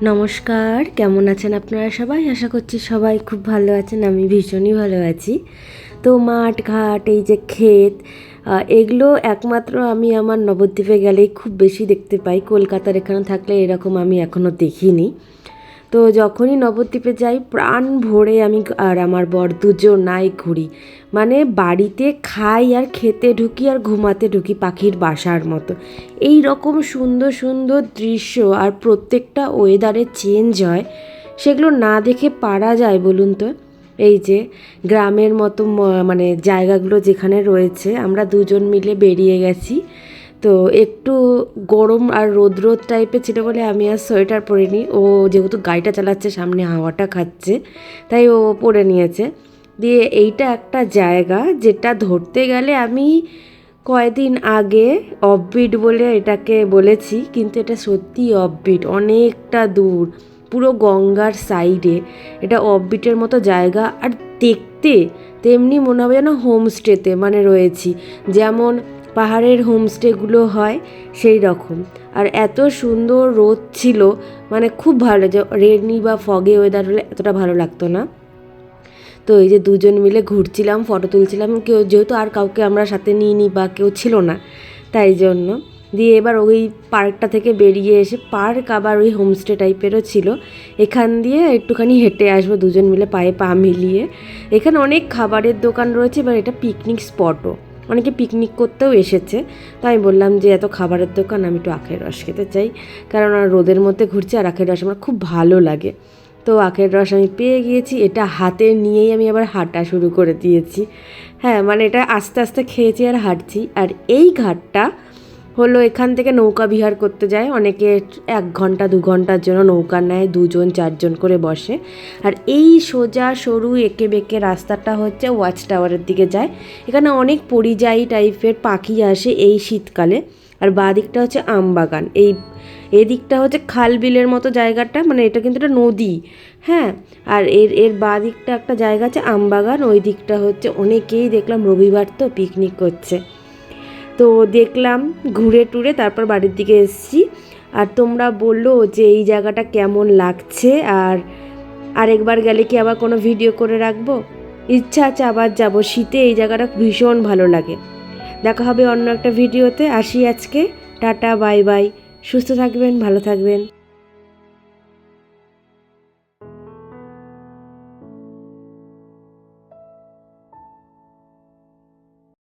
নমস্কার, কেমন আছেন আপনারা সবাই? আশা করছি সবাই খুব ভালো আছেন। আমি ভীষণই ভালো আছি। তো মাঠ ঘাট, এই যে ক্ষেত, এগুলো একমাত্র আমি আমার নবদ্বীপে গেলেই খুব বেশি দেখতে পাই। কলকাতার এখানে থাকলে এরকম আমি এখনও দেখিনি। তো যখনই নবদ্বীপে যাই প্রাণ ভরে আমি আর আমার বর দুজনাই ঘুরি। মানে বাড়িতে খাই আর খেতে ঢুকি আর ঘুমাতে ঢুকি পাখির বাসার মতো। এই রকম সুন্দর সুন্দর দৃশ্য আর প্রত্যেকটা ওয়েদারে চেঞ্জ হয়, সেগুলো না দেখে পারা যায় বলুন তো? এই যে গ্রামের মতো মানে জায়গাগুলো যেখানে রয়েছে, আমরা দুজন মিলে বেরিয়ে গেছি। তো একটু গরম আর রোদ রোদ টাইপের ছিল বলে আমি আর সোয়েটার পরিনি। ও যেহেতু গাড়িটা চালাচ্ছে, সামনে হাওয়াটা খাচ্ছে, তাই ও পরে নিয়েছে। দিয়ে এইটা একটা জায়গা যেটা ধরতে গেলে আমি কয়েকদিন আগে অফবিট বলে এটাকে বলেছি, কিন্তু এটা সত্যি অফবিট, অনেকটা দূর, পুরো গঙ্গার সাইডে। এটা অফবিটের মতো জায়গা, আর দেখতে তেমনি মনে হবে যেন হোমস্টেতে মানে রয়েছি, যেমন পাহাড়ের হোমস্টেগুলো হয় সেই রকম। আর এত সুন্দর রোদ ছিল, মানে খুব ভালো, যে রেনি বা ফগে ওয়েদার হলে এতটা ভালো লাগতো না। তো এই যে দুজন মিলে ঘুরছিলাম, ফটো তুলছিলাম, কেউ যেহেতু আর কাউকে আমরা সাথে নিইনি বা কেউ ছিল না, তাই জন্য। দিয়ে এবার ওই পার্কটা থেকে বেরিয়ে এসে, পার্ক আবার ওই হোমস্টে টাইপেরও ছিল, এখান দিয়ে একটুখানি হেঁটে আসবো দুজন মিলে পায়ে পা মিলিয়ে। এখানে অনেক খাবারের দোকান রয়েছে, এবার এটা পিকনিক স্পটও, অনেকে পিকনিক করতেও এসেছে। তো আমি বললাম যে এত খাবারের দোকান, আমি একটু আখের রস খেতে চাই, কারণ রোদের মধ্যে ঘুরছি আর আখের রস আমার খুব ভালো লাগে। তো আখের রস আমি পেয়ে গিয়েছি, এটা হাতে নিয়েই আমি আবার হাঁটা শুরু করে দিয়েছি। হ্যাঁ, মানে এটা আস্তে আস্তে খেয়েছি আর হাঁটছি। আর এই ঘাটটা হলো, এখান থেকে নৌকা বিহার করতে যায় অনেকে, 1 ঘন্টা 2 ঘন্টার জন্য নৌকা নেয়, 2জন 4জন করে বসে। আর এই সোজা সরু এঁকে বেঁকে রাস্তাটা হচ্ছে ওয়াচ টাওয়ারের দিকে যায়। এখানে অনেক পরিযায়ী টাইপের পাখি আসে এই শীতকালে। আর বাঁ দিকটা হচ্ছে আমবাগান, এদিকটা হচ্ছে খাল বিলের মতো জায়গাটা, মানে এটা কিন্তু একটা নদী। হ্যাঁ, আর এর বাঁ দিকটা একটা জায়গা আছে আমবাগান, ওই দিকটা হচ্ছে অনেকেই দেখলাম রবিবার তো পিকনিক করছে। তো দেখলাম, ঘুরে টুরে তারপর বাড়ির দিকে এসেছি। আর তোমরা বললো যে এই জায়গাটা কেমন লাগছে, আর আরেকবার গেলে কি আবার কোনো ভিডিও করে রাখবো। ইচ্ছা আছে আবার যাব, শীতে এই জায়গাটা ভীষণ ভালো লাগে। দেখা হবে অন্য একটা ভিডিওতে। আসি আজকে, টাটা বাই বাই, সুস্থ থাকবেন, ভালো থাকবেন।